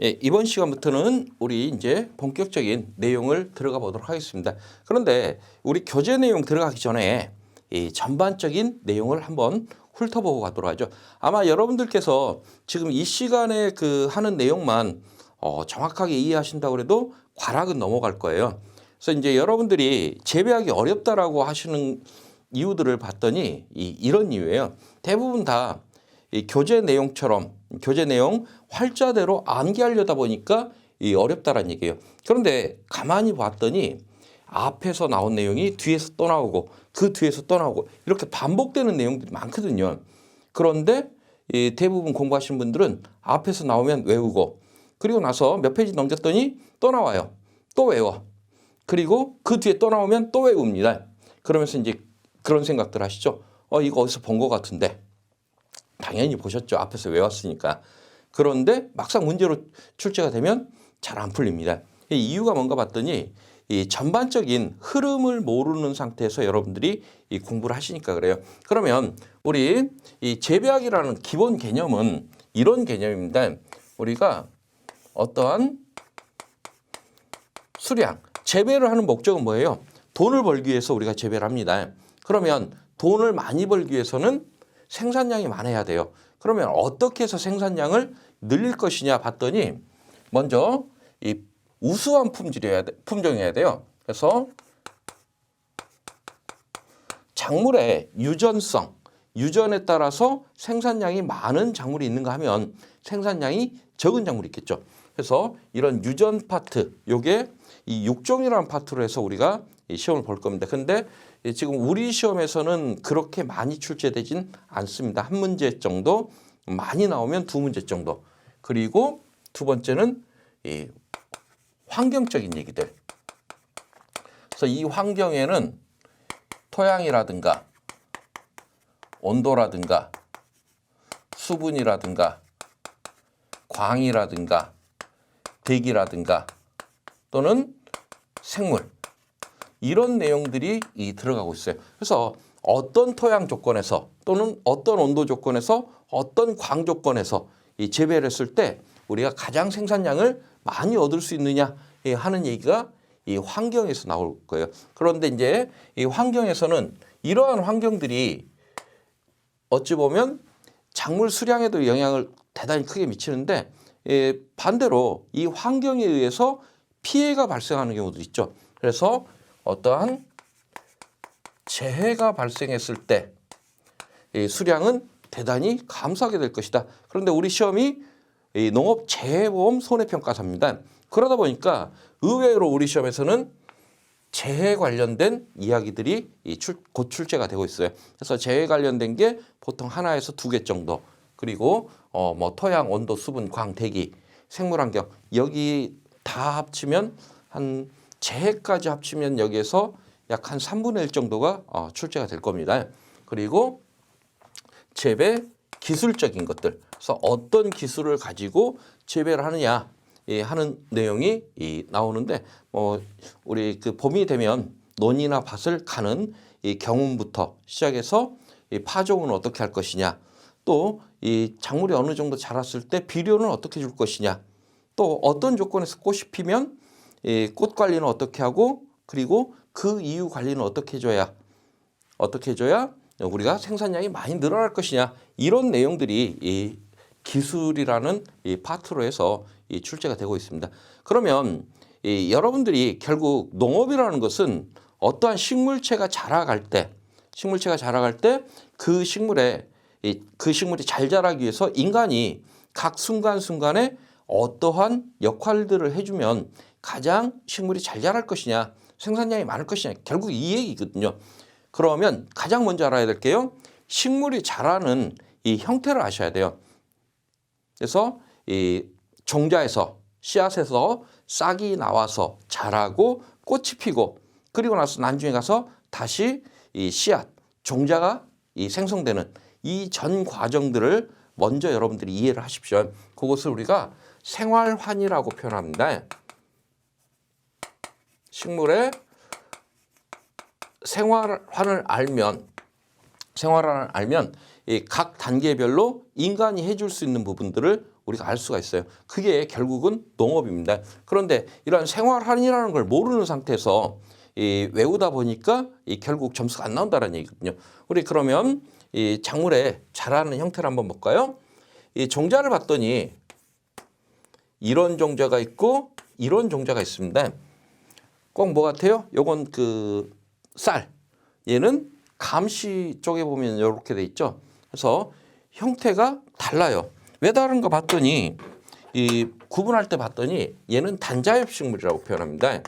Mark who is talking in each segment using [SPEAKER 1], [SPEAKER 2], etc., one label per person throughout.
[SPEAKER 1] 예, 이번 시간부터는 우리 이제 본격적인 내용을 들어가 보도록 하겠습니다. 그런데 우리 교재 내용 들어가기 전에 이 전반적인 내용을 한번 훑어보고 가도록 하죠. 아마 여러분들께서 지금 이 시간에 그 하는 내용만 정확하게 이해하신다고 해도 과락은 넘어갈 거예요. 그래서 이제 여러분들이 재배하기 어렵다라고 하시는 이유들을 봤더니 이런 이유예요. 대부분 다 이 교재 내용처럼 교재 내용 활자대로 암기하려다 보니까 이 어렵다라는 얘기예요. 그런데 가만히 봤더니 앞에서 나온 내용이 뒤에서 또 나오고 그 뒤에서 또 나오고 이렇게 반복되는 내용들이 많거든요. 그런데 이 대부분 공부하시는 분들은 앞에서 나오면 외우고 그리고 나서 몇 페이지 넘겼더니 또 나와요. 또 외워. 그리고 그 뒤에 또 나오면 또 외웁니다. 그러면서 이제 그런 생각들 하시죠. 이거 어디서 본 것 같은데. 당연히 보셨죠. 앞에서 외웠으니까. 그런데 막상 문제로 출제가 되면 잘 안 풀립니다. 이유가 뭔가 봤더니 이 전반적인 흐름을 모르는 상태에서 여러분들이 이 공부를 하시니까 그래요. 그러면 우리 이 재배학이라는 기본 개념은 이런 개념입니다. 우리가 어떠한 수량, 재배를 하는 목적은 뭐예요? 돈을 벌기 위해서 우리가 재배를 합니다. 그러면 돈을 많이 벌기 위해서는 생산량이 많아야 돼요. 그러면 어떻게 해서 생산량을 늘릴 것이냐 봤더니 먼저 이 우수한 품종이어야 돼요. 그래서 작물의 유전성, 유전에 따라서 생산량이 많은 작물이 있는가 하면 생산량이 적은 작물이 있겠죠. 그래서 이런 유전 파트, 요게 이 육종이라는 파트로 해서 우리가 이 시험을 볼 겁니다. 근데 지금 우리 시험에서는 그렇게 많이 출제되진 않습니다. 한 문제 정도, 많이 나오면 두 문제 정도. 그리고 두 번째는 이 환경적인 얘기들. 그래서 이 환경에는 토양이라든가 온도라든가 수분이라든가 광이라든가 대기라든가 또는 생물 이런 내용들이 들어가고 있어요. 그래서 어떤 토양 조건에서 또는 어떤 온도 조건에서 어떤 광 조건에서 이 재배를 했을 때 우리가 가장 생산량을 많이 얻을 수 있느냐 하는 얘기가 이 환경에서 나올 거예요. 그런데 이제 이 환경에서는 이러한 환경들이 어찌 보면 작물 수량에도 영향을 대단히 크게 미치는데 반대로 이 환경에 의해서 피해가 발생하는 경우도 있죠. 그래서 어떠한 재해가 발생했을 때 이 수량은 대단히 감소하게 될 것이다. 그런데 우리 시험이 이 농업재해보험 손해평가사입니다. 그러다 보니까 의외로 우리 시험에서는 재해 관련된 이야기들이 곧 출제가 되고 있어요. 그래서 재해 관련된 게 보통 하나에서 두 개 정도. 그리고 뭐 토양, 온도, 수분, 광, 대기, 생물환경 여기 다 합치면 한 재해까지 합치면 여기에서 약 한 3분의 1 정도가 출제가 될 겁니다. 그리고 재배 기술적인 것들. 그래서 어떤 기술을 가지고 재배를 하느냐 하는 내용이 나오는데 우리 그 봄이 되면 논이나 밭을 가는 이 경운부터 시작해서 이 파종은 어떻게 할 것이냐, 또 이 작물이 어느 정도 자랐을 때 비료는 어떻게 줄 것이냐, 또 어떤 조건에서 꽃이 피면 이 꽃 관리는 어떻게 하고 그리고 그 이후 관리는 어떻게 해줘야 우리가 생산량이 많이 늘어날 것이냐 이런 내용들이 이 기술이라는 이 파트로 해서 출제가 되고 있습니다. 그러면 여러분들이 결국 농업이라는 것은 어떠한 식물체가 자라갈 때 그 식물이 잘 자라기 위해서 인간이 각 순간순간에 어떠한 역할들을 해주면 가장 식물이 잘 자랄 것이냐, 생산량이 많을 것이냐, 결국 이 얘기거든요. 그러면 가장 먼저 알아야 될 게요. 식물이 자라는 이 형태를 아셔야 돼요. 그래서 이 종자에서 씨앗에서 싹이 나와서 자라고 꽃이 피고 그리고 나서 나중에 가서 다시 이 씨앗, 종자가 생성되는 이 전 과정들을 먼저 여러분들이 이해를 하십시오. 그것을 우리가 생활환이라고 표현합니다. 식물의 생활환을 알면 이 각 단계별로 인간이 해줄 수 있는 부분들을 우리가 알 수가 있어요. 그게 결국은 농업입니다. 그런데 이런 생활한이라는 걸 모르는 상태에서 외우다 보니까 결국 점수가 안 나온다는 얘기거든요. 우리 그러면 이 작물의 자라는 형태를 한번 볼까요? 이 종자를 봤더니 이런 종자가 있고 이런 종자가 있습니다. 꼭 뭐 같아요? 요건 그 쌀. 얘는 감시 쪽에 보면 이렇게 돼 있죠. 그래서 형태가 달라요. 왜 다른가 봤더니 이 구분할 때 봤더니 얘는 단자엽 식물이라고 표현합니다.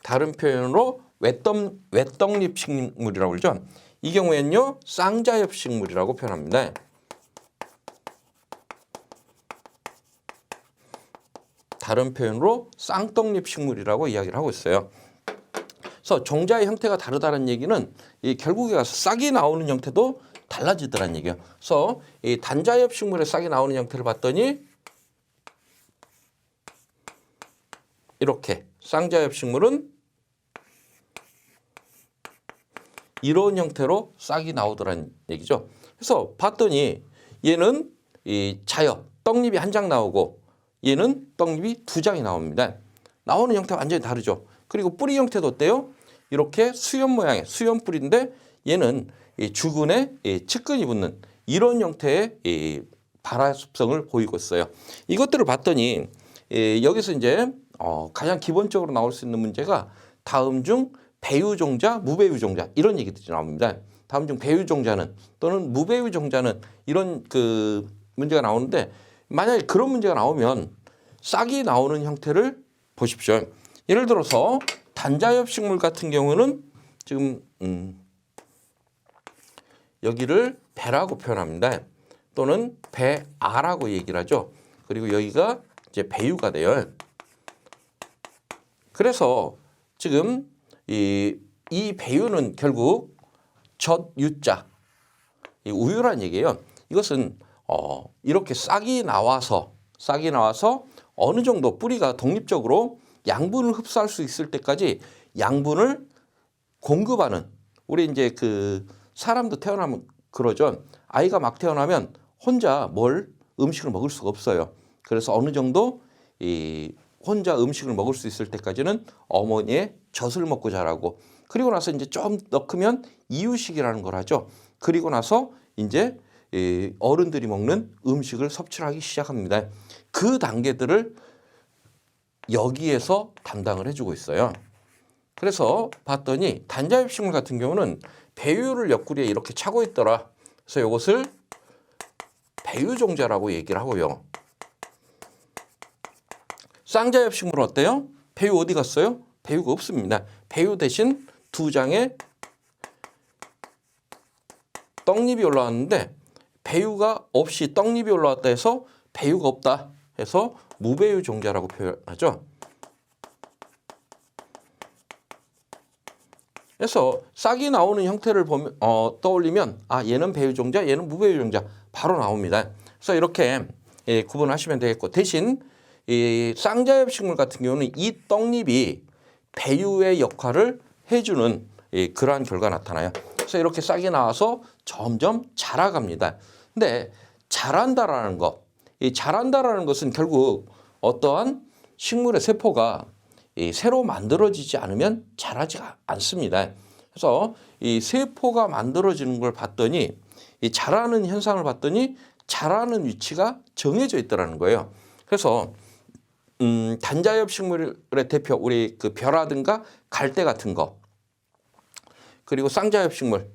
[SPEAKER 1] 다른 표현으로 외떡잎 식물이라고 그러죠. 이 경우에는요 쌍자엽 식물이라고 표현합니다. 다른 표현으로 쌍떡잎 식물이라고 이야기를 하고 있어요. 그래서 종자의 형태가 다르다는 얘기는 이 결국에 가서 싹이 나오는 형태도 달라지더라는 얘기예요. 그래서 이 단자엽 식물의 싹이 나오는 형태를 봤더니 이렇게 쌍자엽 식물은 이런 형태로 싹이 나오더라는 얘기죠. 그래서 봤더니 얘는 이 자엽, 떡잎이 한 장 나오고 얘는 떡잎이 두 장이 나옵니다. 나오는 형태가 완전히 다르죠. 그리고 뿌리 형태도 어때요? 이렇게 수염 모양의 수염 뿌리인데 얘는 이 주근에 측근이 붙는 이런 형태의 발화습성을 보이고 있어요. 이것들을 봤더니 여기서 이제 가장 기본적으로 나올 수 있는 문제가 다음 중 배유종자, 무배유종자 이런 얘기들이 나옵니다. 다음 중 배유종자는 또는 무배유종자는 이런 그 문제가 나오는데 만약에 그런 문제가 나오면 싹이 나오는 형태를 보십시오. 예를 들어서 단자엽 식물 같은 경우는 지금 여기를 배라고 표현합니다. 또는 배아라고 얘기를 하죠. 그리고 여기가 이제 배유가 돼요. 그래서 지금 이 배유는 결국 젖유자 우유란 얘기예요. 이것은 이렇게 싹이 나와서 어느 정도 뿌리가 독립적으로 양분을 흡수할 수 있을 때까지 양분을 공급하는 우리 이제 그 사람도 태어나면 그러죠. 아이가 막 태어나면 혼자 음식을 먹을 수가 없어요. 그래서 어느 정도 혼자 음식을 먹을 수 있을 때까지는 어머니의 젖을 먹고 자라고 그리고 나서 이제 좀 더 크면 이유식이라는 걸 하죠. 그리고 나서 이제 어른들이 먹는 음식을 섭취를 하기 시작합니다. 그 단계들을 여기에서 담당을 해주고 있어요. 그래서 봤더니 단자엽 식물 같은 경우는 배유를 옆구리에 이렇게 차고 있더라. 그래서 이것을 배유종자라고 얘기를 하고요. 쌍자엽 식물은 어때요? 배유 어디 갔어요? 배유가 없습니다. 배유 대신 두 장의 떡잎이 올라왔는데 배유가 없이 떡잎이 올라왔다 해서 배유가 없다 해서 무배유 종자라고 표현하죠. 그래서 싹이 나오는 형태를 보면 떠올리면 얘는 배유 종자, 얘는 무배유 종자 바로 나옵니다. 그래서 이렇게 구분하시면 되겠고 대신 이 쌍자엽 식물 같은 경우는 이 떡잎이 배유의 역할을 해주는 그러한 결과가 나타나요. 그래서 이렇게 싹이 나와서 점점 자라갑니다. 근데 자란다라는 것, 이 자란다라는 것은 결국 어떠한 식물의 세포가 새로 만들어지지 않으면 자라지가 않습니다. 그래서 이 세포가 만들어지는 걸 봤더니 이 자라는 현상을 봤더니 자라는 위치가 정해져 있더라는 거예요. 그래서 단자엽 식물의 대표 우리 그 벼라든가 갈대 같은 거 그리고 쌍자엽 식물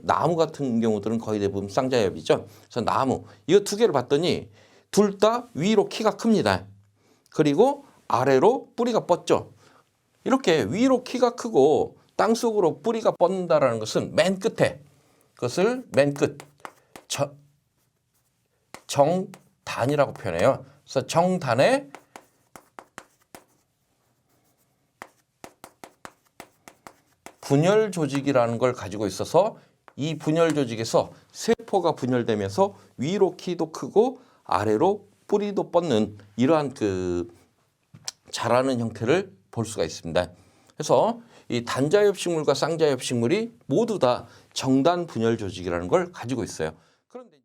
[SPEAKER 1] 나무 같은 경우들은 거의 대부분 쌍자엽이죠. 그래서 나무 이거 두 개를 봤더니 둘 다 위로 키가 큽니다. 그리고 아래로 뿌리가 뻗죠. 이렇게 위로 키가 크고 땅속으로 뿌리가 뻗는다라는 것은 맨 끝에 그것을 맨 끝 정단이라고 표현해요. 그래서 정단에 분열 조직이라는 걸 가지고 있어서 이 분열 조직에서 세포가 분열되면서 위로 키도 크고 아래로 뿌리도 뻗는 이러한 그 자라는 형태를 볼 수가 있습니다. 그래서 이 단자엽식물과 쌍자엽식물이 모두 다 정단 분열 조직이라는 걸 가지고 있어요. 그런데